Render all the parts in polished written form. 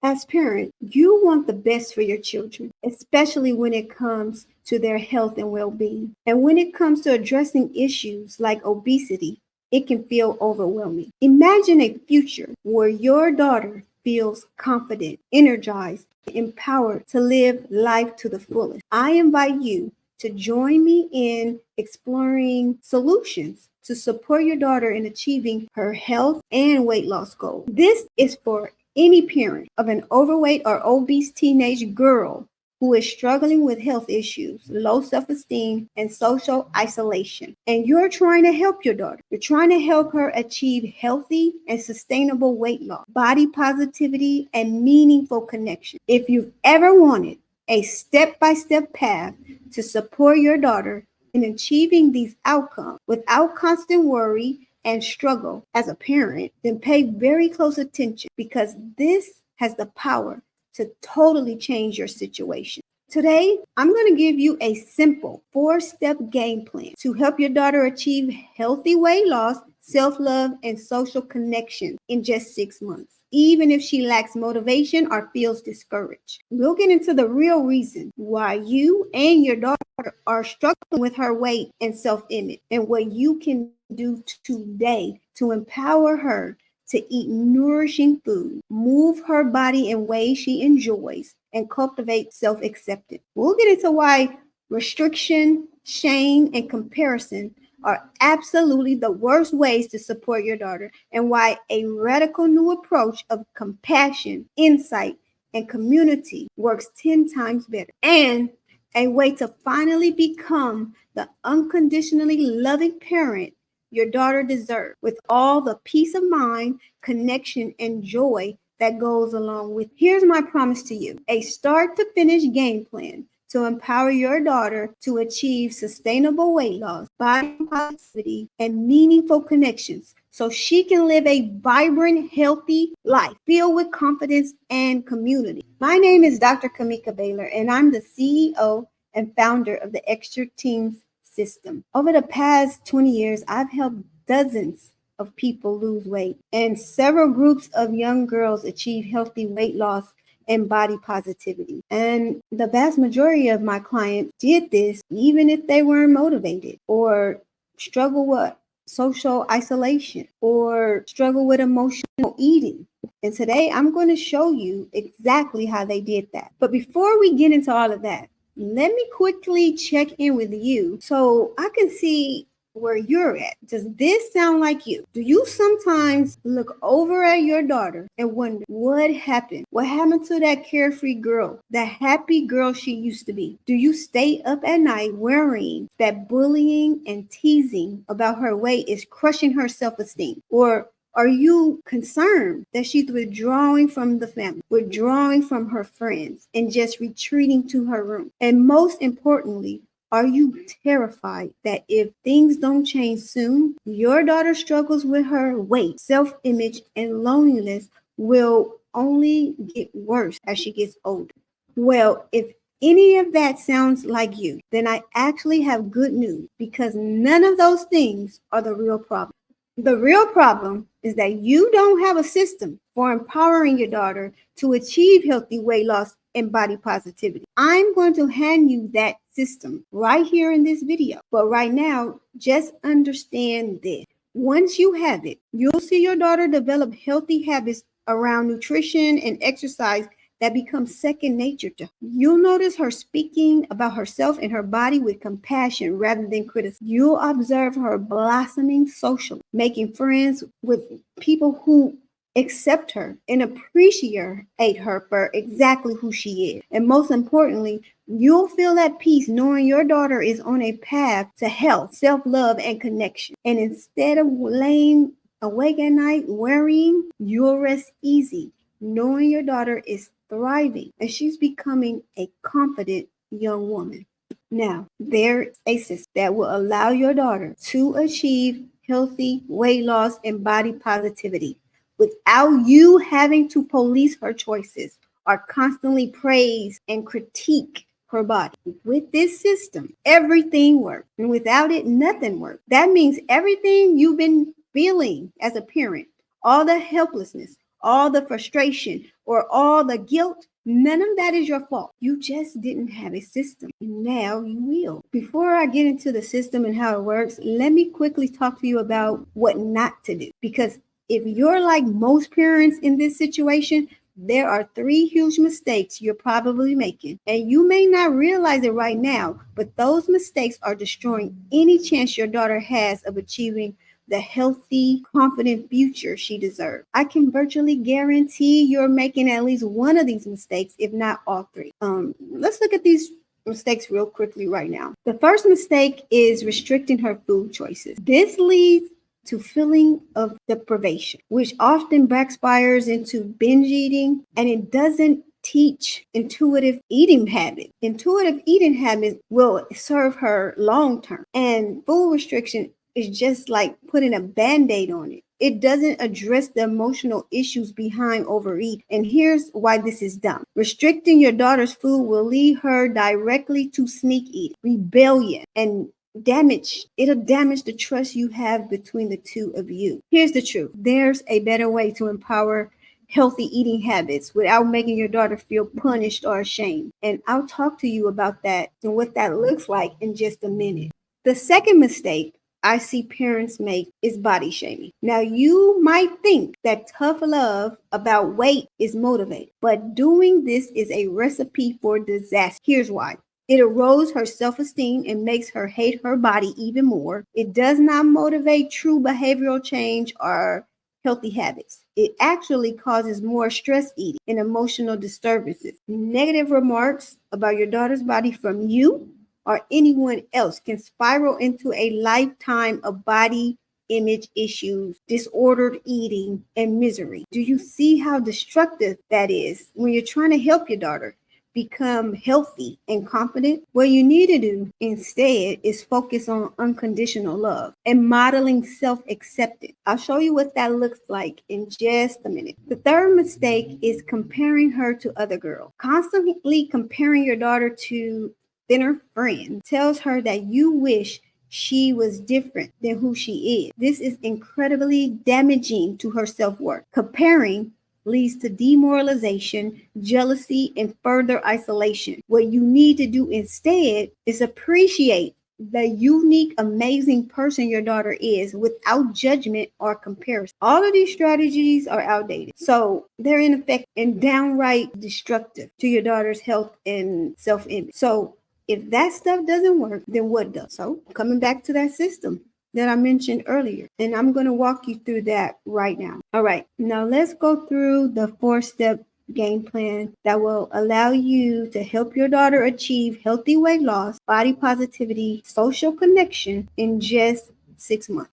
As parents, you want the best for your children, especially when it comes to their health and well-being. And when it comes to addressing issues like obesity, it can feel overwhelming. Imagine a future where your daughter feels confident, energized, empowered to live life to the fullest. I invite you to join me in exploring solutions to support your daughter in achieving her health and weight loss goals. This is for any parent of an overweight or obese teenage girl who is struggling with health issues, low self-esteem, and social isolation. And you're trying to help your daughter. You're trying to help her achieve healthy and sustainable weight loss, body positivity, and meaningful connection. If you've ever wanted a step-by-step path to support your daughter in achieving these outcomes without constant worry and struggle as a parent, then pay very close attention because this has the power to totally change your situation. Today, I'm going to give you a simple 4-step game plan to help your daughter achieve healthy weight loss, self-love, and social connection in just 6 months, even if she lacks motivation or feels discouraged. We'll get into the real reason why you and your daughter are struggling with her weight and self-image and what you can do today to empower her to eat nourishing food, move her body in ways she enjoys, and cultivate self-acceptance. We'll get into why restriction, shame, and comparison are absolutely the worst ways to support your daughter, and why a radical new approach of compassion, insight, and community works 10 times better. And a way to finally become the unconditionally loving parent your daughter deserves, with all the peace of mind, connection, and joy that goes along with. Here's my promise to you: a start to finish game plan to empower your daughter to achieve sustainable weight loss, body positivity, and meaningful connections so she can live a vibrant, healthy life filled with confidence and community. My name is Dr. Kamika Baylor, and I'm the CEO and founder of the Extra Teams System. Over the past 20 years, I've helped dozens of people lose weight and several groups of young girls achieve healthy weight loss and body positivity. And the vast majority of my clients did this even if they weren't motivated or struggle with social isolation or struggle with emotional eating. And today I'm going to show you exactly how they did that. But before we get into all of that, let me quickly check in with you so I can see where you're at. Does this sound like you? Do you sometimes look over at your daughter and wonder what happened? What happened to that carefree girl, that happy girl she used to be? Do you stay up at night worrying that bullying and teasing about her weight is crushing her self-esteem? Or are you concerned that she's withdrawing from the family, withdrawing from her friends, and just retreating to her room? And most importantly, are you terrified that if things don't change soon, your daughter struggles with her weight, self-image, and loneliness will only get worse as she gets older? Well, if any of that sounds like you, then I actually have good news, because none of those things are the real problem. The real problem is that you don't have a system for empowering your daughter to achieve healthy weight loss and body positivity. I'm going to hand you that system right here in this video. But right now, just understand this. Once you have it, you'll see your daughter develop healthy habits around nutrition and exercise that becomes second nature to her. You'll notice her speaking about herself and her body with compassion rather than criticism. You'll observe her blossoming socially, making friends with people who accept her and appreciate her for exactly who she is. And most importantly, you'll feel at peace knowing your daughter is on a path to health, self-love, and connection. And instead of laying awake at night worrying, you'll rest easy knowing your daughter is thriving and she's becoming a confident young woman. Now, there's a system that will allow your daughter to achieve healthy weight loss and body positivity without you having to police her choices or constantly praise and critique her body. With this system, everything works. And without it, nothing works. That means everything you've been feeling as a parent, all the helplessness, all the frustration, or all the guilt, none of that is your fault. You just didn't have a system. And now you will. Before I get into the system and how it works, let me quickly talk to you about what not to do. Because if you're like most parents in this situation, there are three huge mistakes you're probably making. And you may not realize it right now, but those mistakes are destroying any chance your daughter has of achieving the healthy, confident future she deserves. I can virtually guarantee you're making at least one of these mistakes, if not all three. Let's look at these mistakes real quickly right now. The first mistake is restricting her food choices. This leads to feeling of deprivation, which often backfires into binge eating, and it doesn't teach intuitive eating habits. Intuitive eating habits will serve her long term, and food restriction is just like putting a band-aid on it. It doesn't address the emotional issues behind overeat. And here's why this is dumb. Restricting your daughter's food will lead her directly to sneak eating, rebellion, and it'll damage the trust you have between the two of you. Here's the truth. There's a better way to empower healthy eating habits without making your daughter feel punished or ashamed. And I'll talk to you about that and what that looks like in just a minute. The second mistake I see parents make is body shaming. Now, you might think that tough love about weight is motivated, but doing this is a recipe for disaster. Here's why. It erodes her self-esteem and makes her hate her body even more. It does not motivate true behavioral change or healthy habits. It actually causes more stress eating and emotional disturbances. Negative remarks about your daughter's body from you or anyone else can spiral into a lifetime of body image issues, disordered eating, and misery. Do you see how destructive that is when you're trying to help your daughter become healthy and confident? What you need to do instead is focus on unconditional love and modeling self-acceptance. I'll show you what that looks like in just a minute. The third mistake is comparing her to other girls. Constantly comparing your daughter to thinner friends tells her that you wish she was different than who she is. This is incredibly damaging to her self-worth. Comparing leads to demoralization, jealousy, and further isolation. What you need to do instead is appreciate the unique, amazing person your daughter is without judgment or comparison. All of these strategies are outdated. So they're in effect and downright destructive to your daughter's health and self-image. So if that stuff doesn't work, then what does? So coming back to that system that I mentioned earlier, and I'm going to walk you through that right now. All right, now let's go through the 4-step game plan that will allow you to help your daughter achieve healthy weight loss, body positivity, social connection in just 6 months.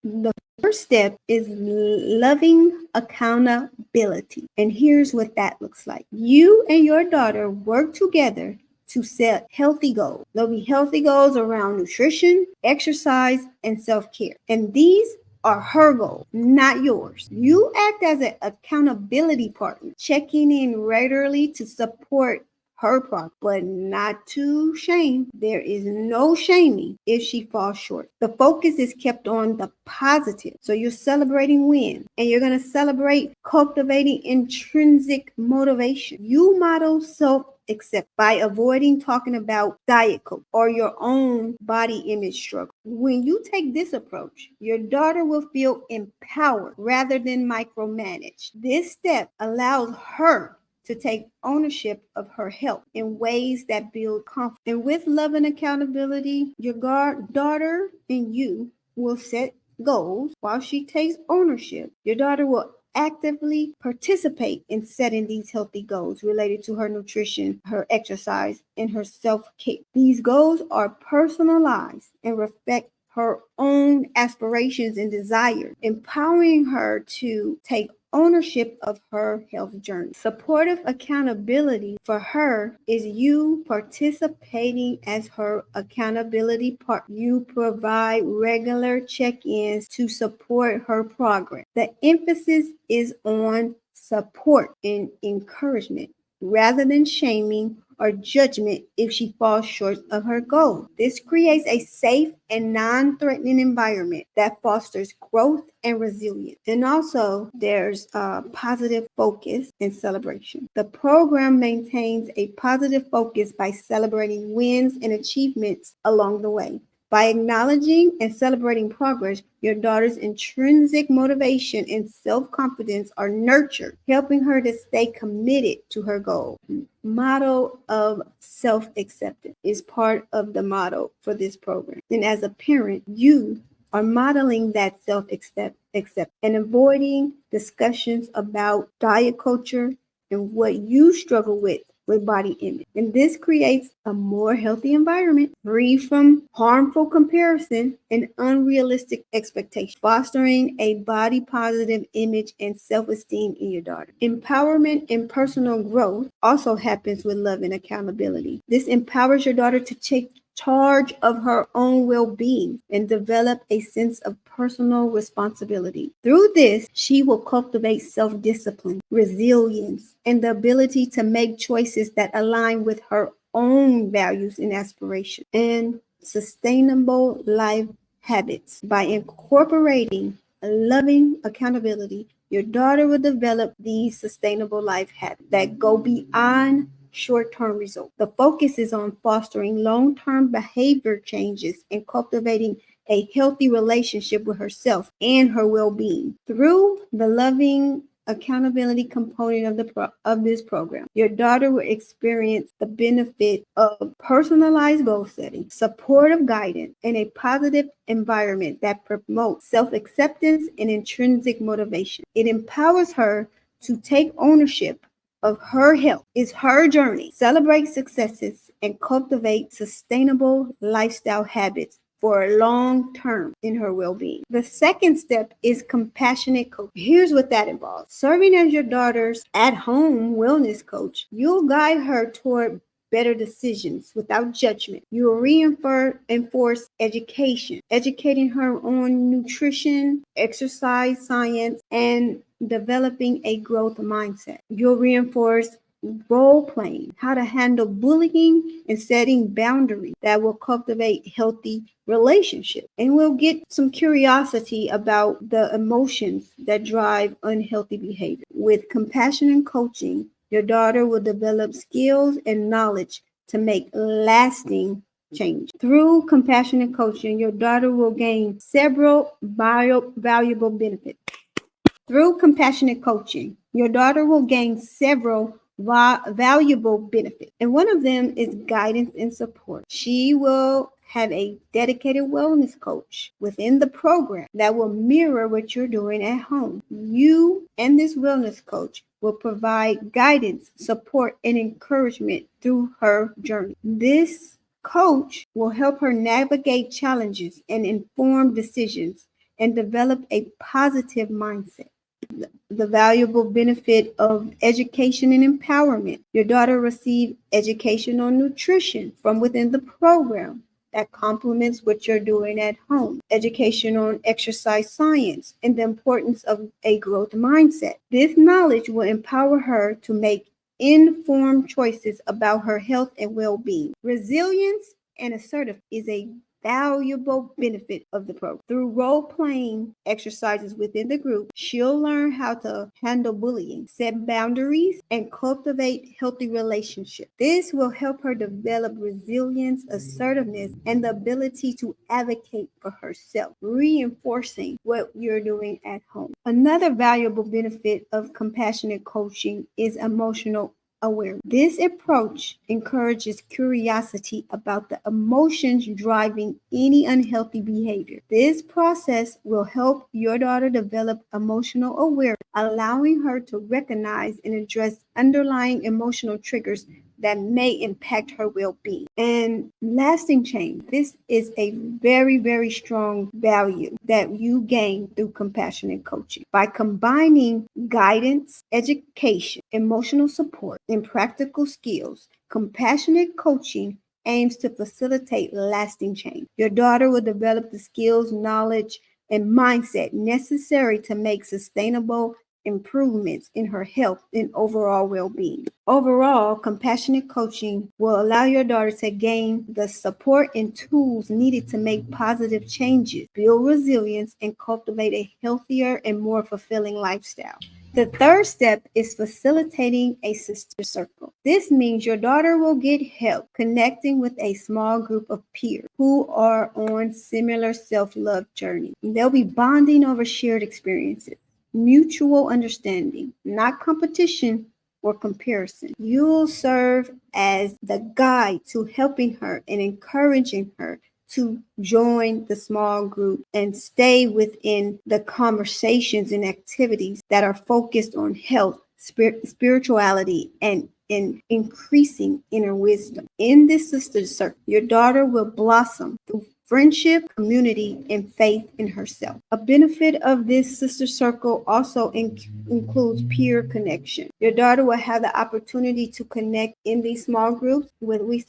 The first step is loving accountability. And here's what that looks like. You and your daughter work together to set healthy goals. There'll be healthy goals around nutrition, exercise, and self-care. And these are her goals, not yours. You act as an accountability partner, checking in regularly to support her progress, but not to shame. There is no shaming if she falls short. The focus is kept on the positive. So you're celebrating wins, and you're going to celebrate cultivating intrinsic motivation. You model self-accept by avoiding talking about diet coke or your own body image struggle. When you take this approach, your daughter will feel empowered rather than micromanaged. This step allows her to take ownership of her health in ways that build confidence. And with love and accountability, your daughter and you will set goals while she takes ownership. Your daughter will actively participate in setting these healthy goals related to her nutrition, her exercise, and her self-care. These goals are personalized and reflect her own aspirations and desires, empowering her to take ownership of her health journey. Supportive accountability for her is you participating as her accountability partner. You provide regular check-ins to support her progress. The emphasis is on support and encouragement, rather than shaming or judgment if she falls short of her goal. This creates a safe and non-threatening environment that fosters growth and resilience. And also, there's a positive focus and celebration. The program maintains a positive focus by celebrating wins and achievements along the way. By acknowledging and celebrating progress, your daughter's intrinsic motivation and self confidence are nurtured, helping her to stay committed to her goal. Motto of self acceptance is part of the motto for this program. And as a parent, you are modeling that self accept and avoiding discussions about diet culture and what you struggle with body image. And this creates a more healthy environment, free from harmful comparison and unrealistic expectations, fostering a body positive image and self-esteem in your daughter. Empowerment and personal growth also happens with love and accountability. This empowers your daughter to take charge of her own well-being and develop a sense of personal responsibility. Through this, she will cultivate self-discipline, resilience, and the ability to make choices that align with her own values and aspirations. And sustainable life habits. By incorporating a loving accountability, your daughter will develop these sustainable life habits that go beyond short-term results. The focus is on fostering long-term behavior changes and cultivating a healthy relationship with herself and her well-being through the loving accountability component of this program. Your daughter will experience the benefit of personalized goal setting, supportive guidance, and a positive environment that promotes self-acceptance and intrinsic motivation. It empowers her to take ownership of her health. Is her journey. Celebrate successes and cultivate sustainable lifestyle habits for a long term in her well-being. The second step is compassionate coaching. Here's what that involves. Serving as your daughter's at-home wellness coach, you'll guide her toward better decisions without judgment. You will reinforce education, educating her on nutrition, exercise science, and developing a growth mindset. You'll reinforce role playing, how to handle bullying, and setting boundaries that will cultivate healthy relationships. And we'll get some curiosity about the emotions that drive unhealthy behavior. With compassion and coaching, your daughter will develop skills and knowledge to make lasting change. Through compassionate coaching, your daughter will gain several valuable benefits. Through compassionate coaching, your daughter will gain several valuable benefits. And one of them is guidance and support. She will have a dedicated wellness coach within the program that will mirror what you're doing at home. You and this wellness coach will provide guidance, support, and encouragement through her journey. This coach will help her navigate challenges and inform decisions and develop a positive mindset. The valuable benefit of education and empowerment. Your daughter received education on nutrition from within the program that complements what you're doing at home. Education on exercise science and the importance of a growth mindset. This knowledge will empower her to make informed choices about her health and well-being. Resilience and assertive is a valuable benefit of the program. Through role-playing exercises within the group, she'll learn how to handle bullying, set boundaries, and cultivate healthy relationships. This will help her develop resilience, assertiveness, and the ability to advocate for herself, reinforcing what you're doing at home. Another valuable benefit of compassionate coaching is emotional awareness. This approach encourages curiosity about the emotions driving any unhealthy behavior. This process will help your daughter develop emotional awareness, allowing her to recognize and address underlying emotional triggers that may impact her well-being. And lasting change. This is a very, very strong value that you gain through compassionate coaching. By combining guidance, education, emotional support, and practical skills, compassionate coaching aims to facilitate lasting change. Your daughter will develop the skills, knowledge, and mindset necessary to make sustainable improvements in her health and overall well-being. Overall, compassionate coaching will allow your daughter to gain the support and tools needed to make positive changes, build resilience, and cultivate a healthier and more fulfilling lifestyle. The third step is facilitating a sister circle. This means your daughter will get help connecting with a small group of peers who are on similar self-love journeys. They'll be bonding over shared experiences, mutual understanding, not competition or comparison. You'll serve as the guide to helping her and encouraging her to join the small group and stay within the conversations and activities that are focused on health, spirituality, and in increasing inner wisdom. In this sister circle, your daughter will blossom through friendship, community, and faith in herself. A benefit of this sister circle also includes peer connection. Your daughter will have the opportunity to connect in these small groups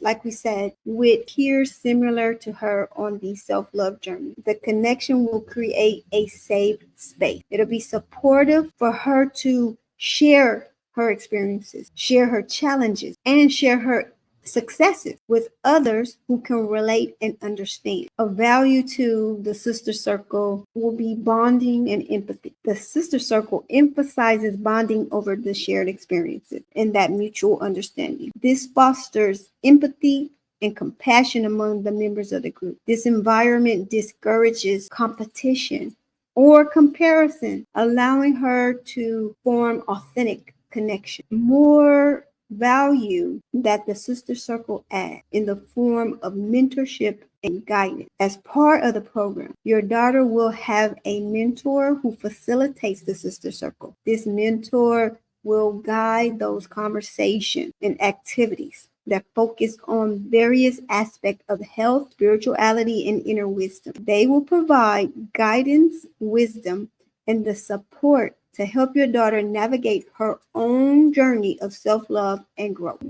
like we said, with peers similar to her on the self-love journey. The connection will create a safe space. It'll be supportive for her to share her experiences, share her challenges, and share her successes with others who can relate and understand. A value to the sister circle will be bonding and empathy. The sister circle emphasizes bonding over the shared experiences and that mutual understanding. This fosters empathy and compassion among the members of the group. This environment discourages competition or comparison, allowing her to form authentic connection. More value that the sister circle adds in the form of mentorship and guidance. As part of the program, your daughter will have a mentor who facilitates the sister circle. This mentor will guide those conversations and activities that focus on various aspects of health, spirituality, and inner wisdom. They will provide guidance, wisdom, and the support to help your daughter navigate her own journey of self-love and growth.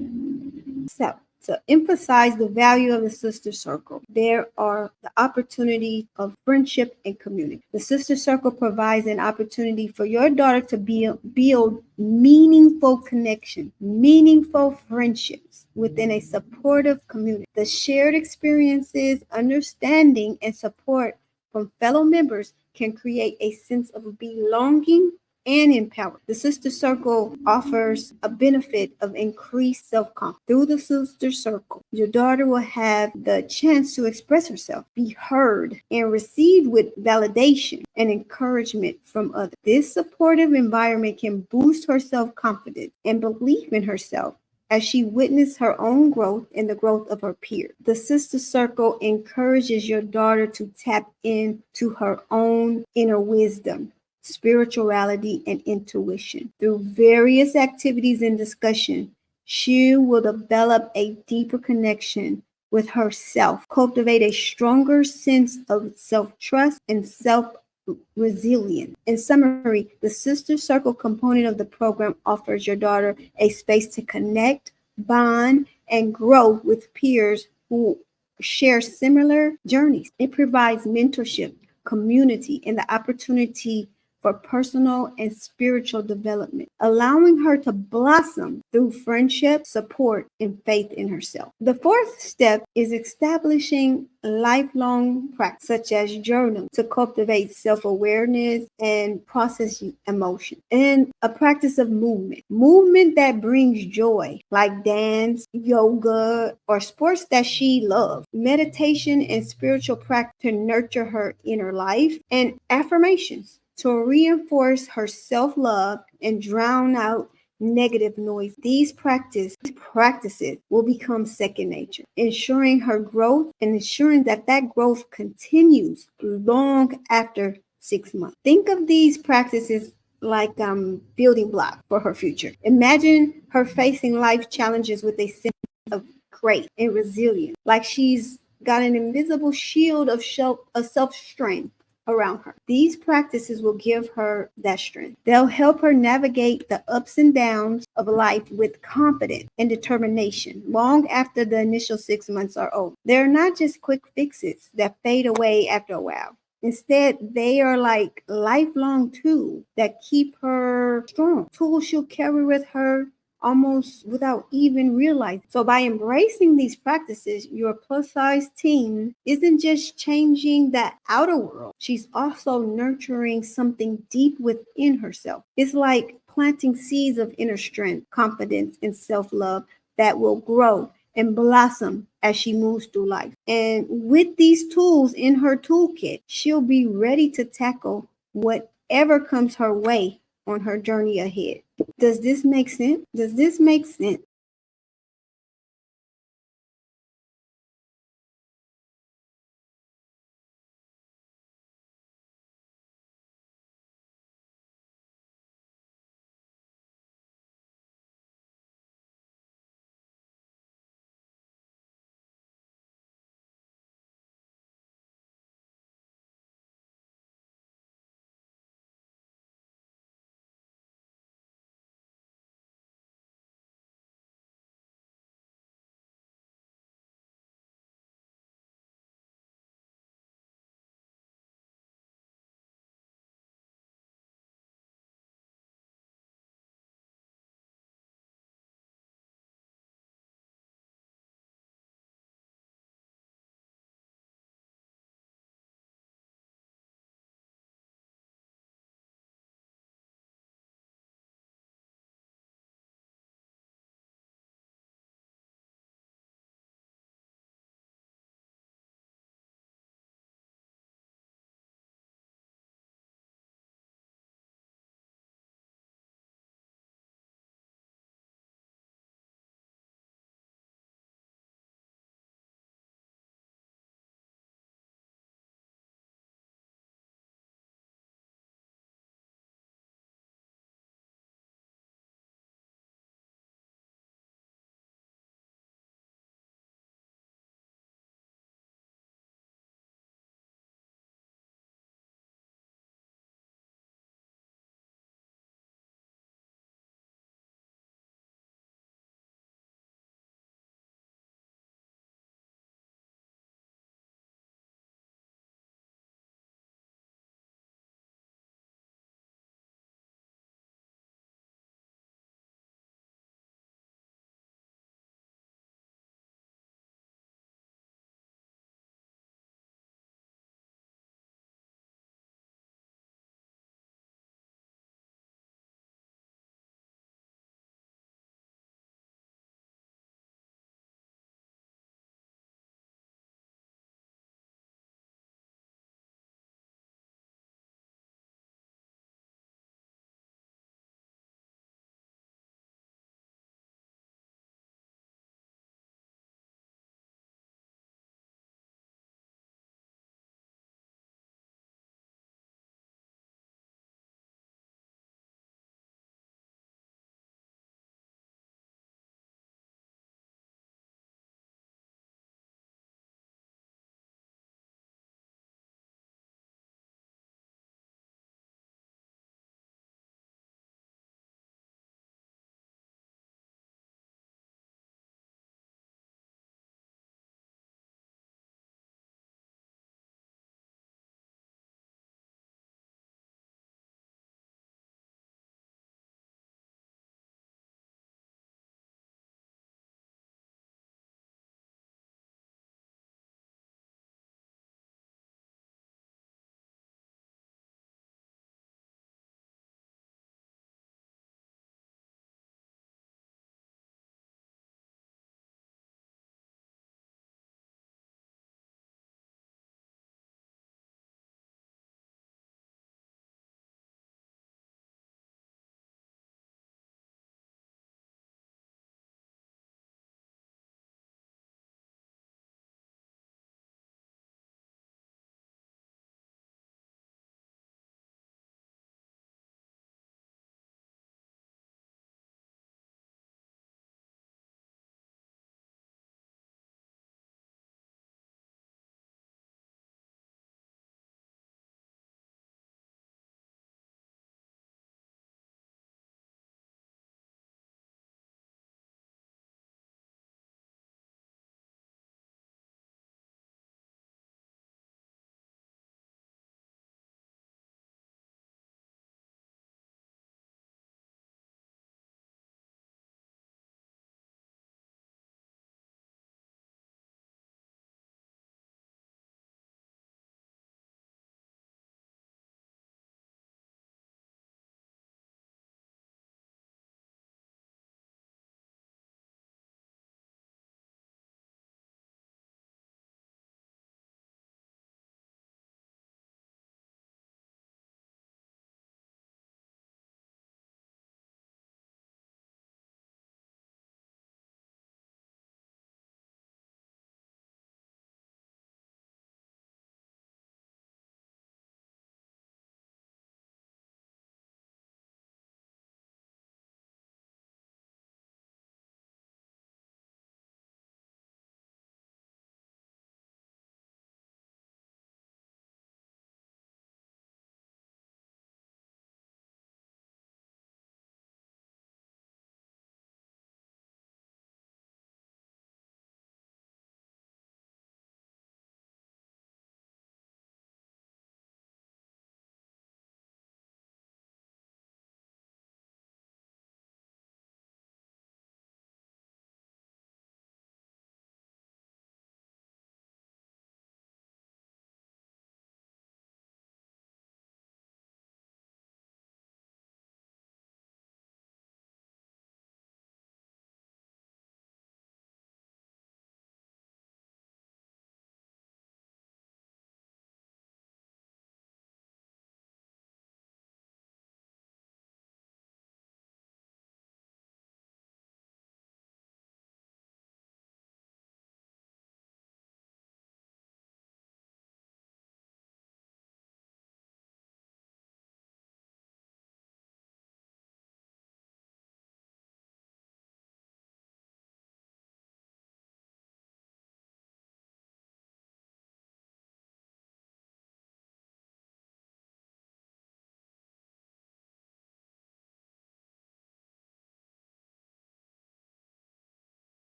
So, to emphasize the value of the sister circle, there are the opportunity of friendship and community. The sister circle provides an opportunity for your daughter to build meaningful connection, meaningful friendships within a supportive community. The shared experiences, understanding, and support from fellow members can create a sense of belonging and empowered. The sister circle offers a benefit of increased self-confidence. Through the sister circle, your daughter will have the chance to express herself, be heard, and receive with validation and encouragement from others. This supportive environment can boost her self-confidence and belief in herself as she witnessed her own growth and the growth of her peers. The sister circle encourages your daughter to tap into her own inner wisdom, spirituality, and intuition. Through various activities and discussion, she will develop a deeper connection with herself, cultivate a stronger sense of self-trust and self-resilience. In summary, the sister circle component of the program offers your daughter a space to connect, bond, and grow with peers who share similar journeys. It provides mentorship, community, and the opportunity for personal and spiritual development, allowing her to blossom through friendship, support, and faith in herself. The fourth step is establishing lifelong practice, such as journaling, to cultivate self-awareness and process emotion, and a practice of movement that brings joy, like dance, yoga, or sports that she loves, meditation, and spiritual practice to nurture her inner life, and affirmations to reinforce her self-love and drown out negative noise. These practices will become second nature, ensuring her growth and ensuring that growth continues long after 6 months. Think of these practices like building blocks for her future. Imagine her facing life challenges with a sense of grace and resilience, like she's got an invisible shield of self-strength around her. These practices will give her that strength. They'll help her navigate the ups and downs of life with confidence and determination long after the initial 6 months are over. They're not just quick fixes that fade away after a while. Instead, they are like lifelong tools that keep her strong. Tools she'll carry with her almost without even realizing. So by embracing these practices, your plus size teen isn't just changing the outer world. She's also nurturing something deep within herself. It's like planting seeds of inner strength, confidence, and self-love that will grow and blossom as she moves through life. And with these tools in her toolkit, she'll be ready to tackle whatever comes her way on her journey ahead. Does this make sense? Does this make sense?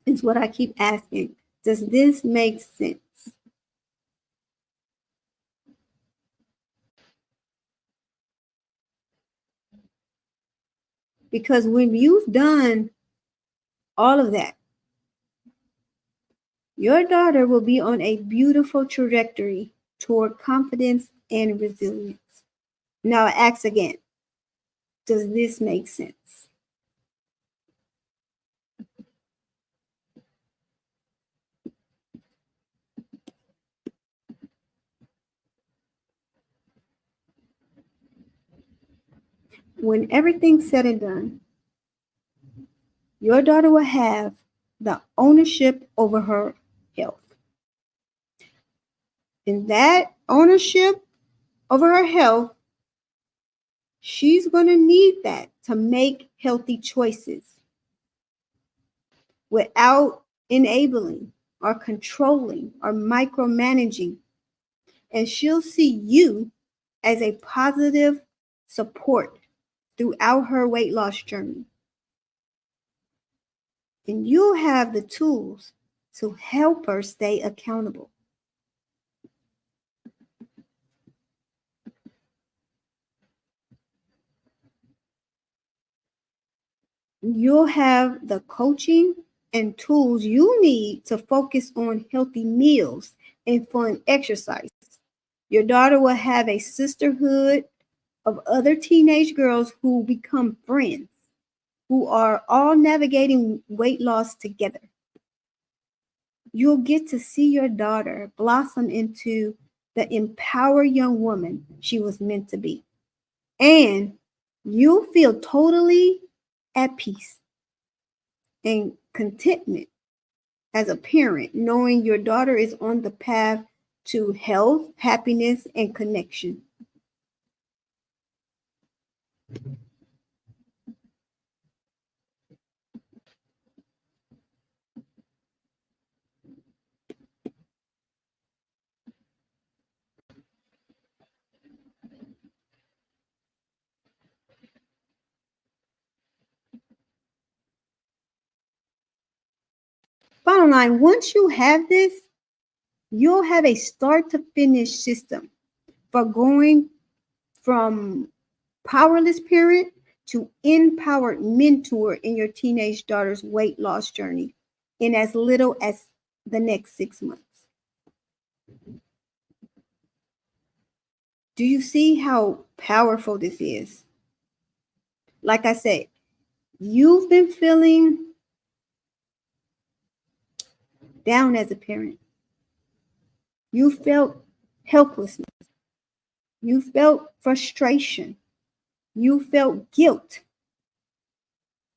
Is what I keep asking. Does this make sense? Because when you've done all of that, your daughter will be on a beautiful trajectory toward confidence and resilience. Now, I ask again, does this make sense? When everything's said and done, your daughter will have the ownership over her health. And that ownership over her health, she's going to need that to make healthy choices without enabling or controlling or micromanaging. And she'll see you as a positive support throughout her weight loss journey. And you'll have the tools to help her stay accountable. You'll have the coaching and tools you need to focus on healthy meals and fun exercises. Your daughter will have a sisterhood of other teenage girls who become friends, who are all navigating weight loss together. You'll get to see your daughter blossom into the empowered young woman she was meant to be. And you'll feel totally at peace and contentment as a parent, knowing your daughter is on the path to health, happiness, and connection. Bottom line, once you have this, you'll have a start to finish system for going from powerless parent to empowered mentor in your teenage daughter's weight loss journey in as little as the next 6 months. Do you see how powerful this is? Like I said, you've been feeling down as a parent. You felt helplessness. You felt frustration. You felt guilt.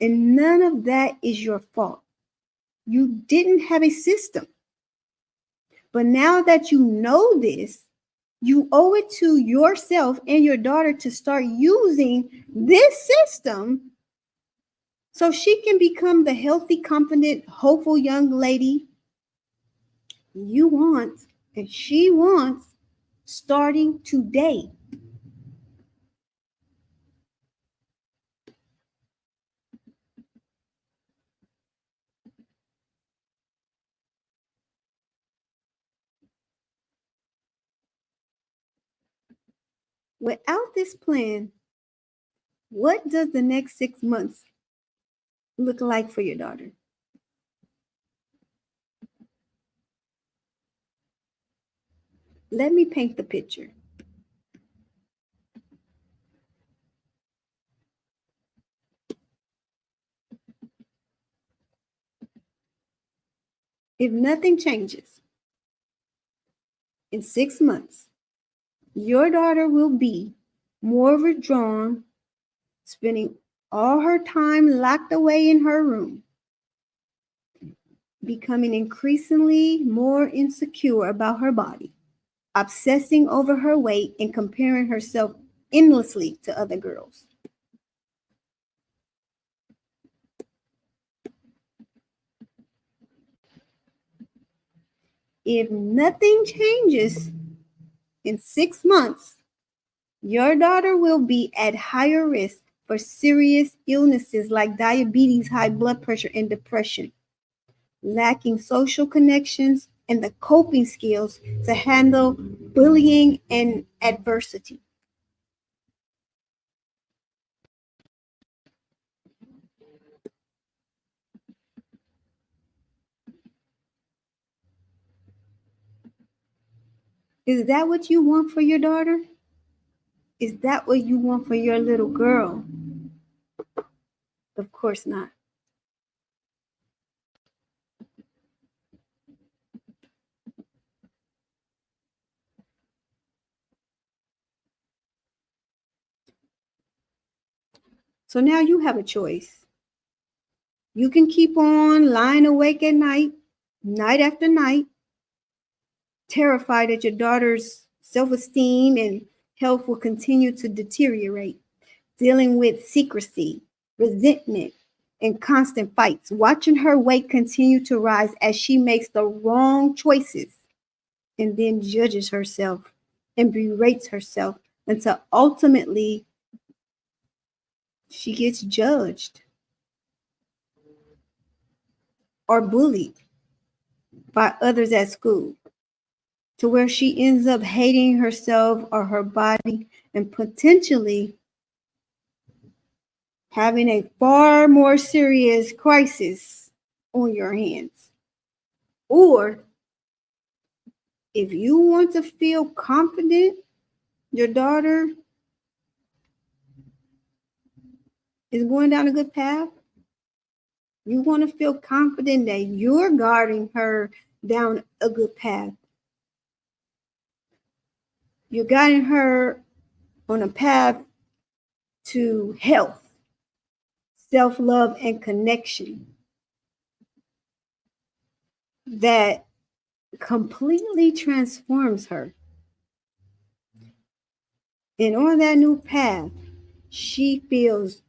And none of that is your fault. You didn't have a system. But now that you know this, you owe it to yourself and your daughter to start using this system so she can become the healthy, confident, hopeful young lady you want and she wants starting today. Without this plan, what does the next 6 months look like for your daughter? Let me paint the picture. If nothing changes in 6 months, your daughter will be more withdrawn, spending all her time locked away in her room, becoming increasingly more insecure about her body, obsessing over her weight, and comparing herself endlessly to other girls. If nothing changes in 6 months, your daughter will be at higher risk for serious illnesses like diabetes, high blood pressure, and depression. lacking social connections and the coping skills to handle bullying and adversity. Is that what you want for your daughter? Is that what you want for your little girl? Of course not. So now you have a choice. You can keep on lying awake at night, night after night, terrified that your daughter's self esteem and health will continue to deteriorate, dealing with secrecy, resentment, and constant fights, watching her weight continue to rise as she makes the wrong choices and then judges herself and berates herself until ultimately she gets judged or bullied by others at school to where she ends up hating herself or her body and potentially having a far more serious crisis on your hands. Or if you want to feel confident your daughter is going down a good path, you want to feel confident that you're guiding her down a good path. You're guiding her on a path to health, self love, and connection that completely transforms her. And on that new path, she feels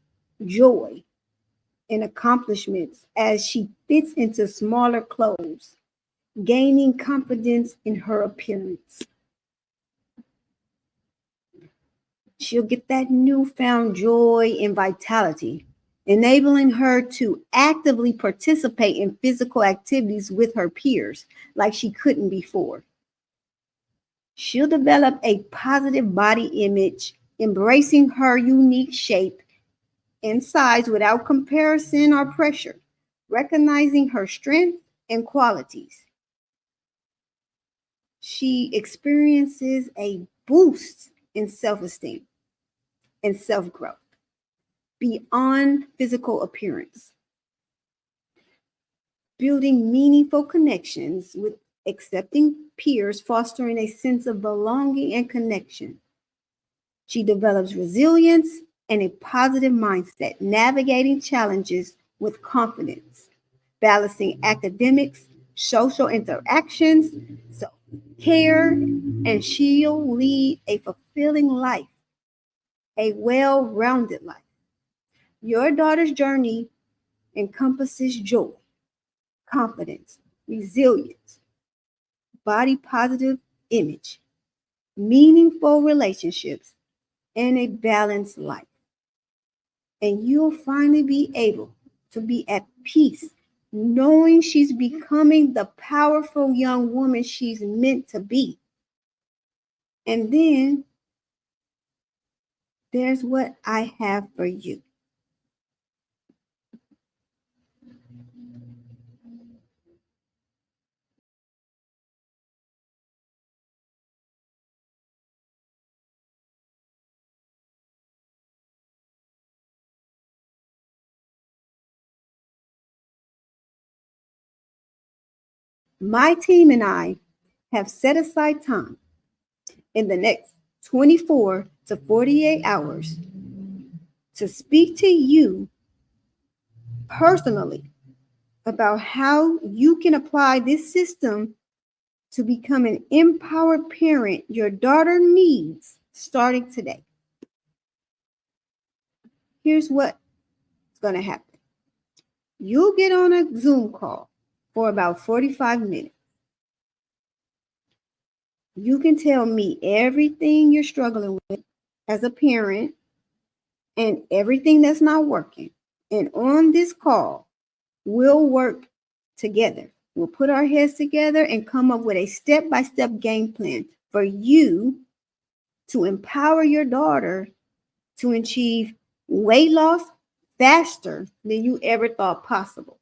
joy and accomplishments as she fits into smaller clothes, gaining confidence in her appearance. She'll get that newfound joy and vitality, enabling her to actively participate in physical activities with her peers like she couldn't before. She'll develop a positive body image, embracing her unique shape and size without comparison or pressure, recognizing her strength and qualities. She experiences a boost in self esteem and self growth beyond physical appearance, building meaningful connections with accepting peers, fostering a sense of belonging and connection. She develops resilience and a positive mindset, navigating challenges with confidence, balancing academics, social interactions, self care, and she'll lead a fulfilling life, a well rounded life. Your daughter's journey encompasses joy, confidence, resilience, body positive image, meaningful relationships, and a balanced life. And you'll finally be able to be at peace, knowing she's becoming the powerful young woman she's meant to be. And then there's what I have for you. My team and I have set aside time in the next 24 to 48 hours to speak to you personally about how you can apply this system to become an empowered parent your daughter needs starting today. Here's what's going to happen. You'll get on a Zoom call for about 45 minutes. You can tell me everything you're struggling with as a parent and everything that's not working. And on this call, we'll work together. We'll put our heads together and come up with a step-by-step game plan for you to empower your daughter to achieve weight loss faster than you ever thought possible.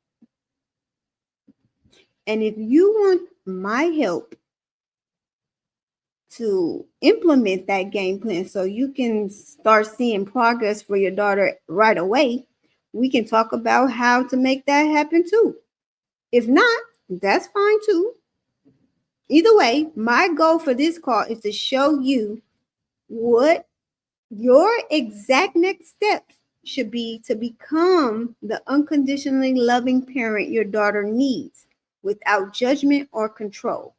And if you want my help to implement that game plan so you can start seeing progress for your daughter right away, we can talk about how to make that happen too. If not, that's fine too. Either way, my goal for this call is to show you what your exact next steps should be to become the unconditionally loving parent your daughter needs without judgment or control.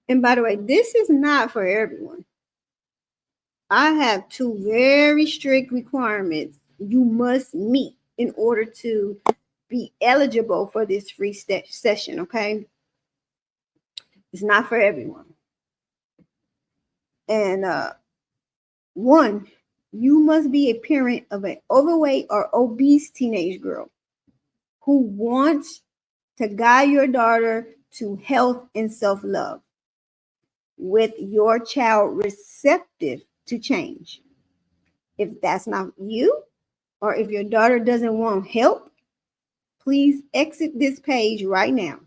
And by the way, this is not for everyone. I have two very strict requirements you must meet in order to be eligible for this free session, okay? It's not for everyone. And one, you must be a parent of an overweight or obese teenage girl who wants to guide your daughter to health and self-love with your child receptive to change. If that's not you, or if your daughter doesn't want help, please exit this page right now.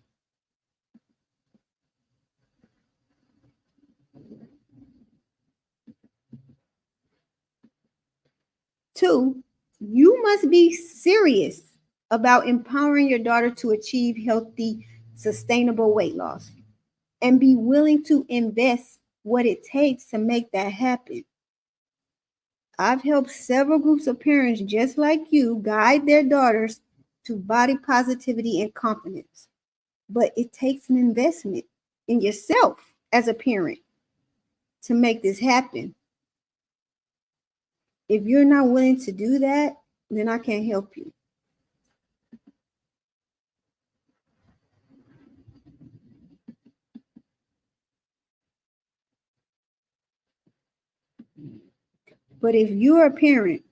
Two, you must be serious about empowering your daughter to achieve healthy, sustainable weight loss and be willing to invest what it takes to make that happen. I've helped several groups of parents just like you guide their daughters to body positivity and confidence. But it takes an investment in yourself as a parent to make this happen. If you're not willing to do that, then I can't help you. But if you're a parent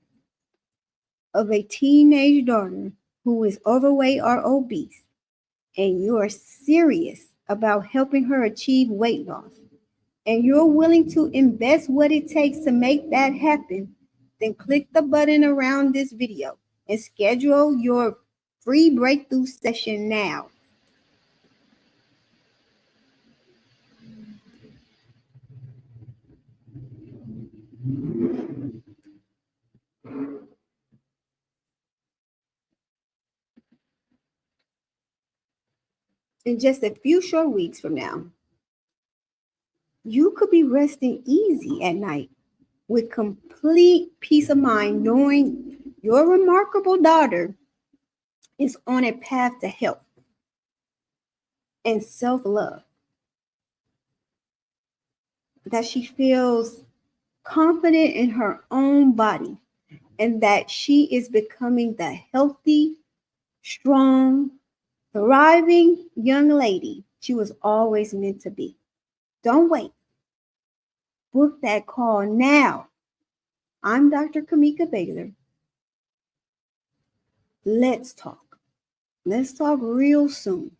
of a teenage daughter who is overweight or obese, and you're serious about helping her achieve weight loss, and you're willing to invest what it takes to make that happen, then click the button around this video and schedule your free breakthrough session now. In just a few short weeks from now, you could be resting easy at night with complete peace of mind, knowing your remarkable daughter is on a path to health and self-love, that she feels confident in her own body, and that she is becoming the healthy, strong, thriving young lady she was always meant to be. Don't wait. Book that call now. I'm Dr. Kamika Baylor. Let's talk. Let's talk real soon.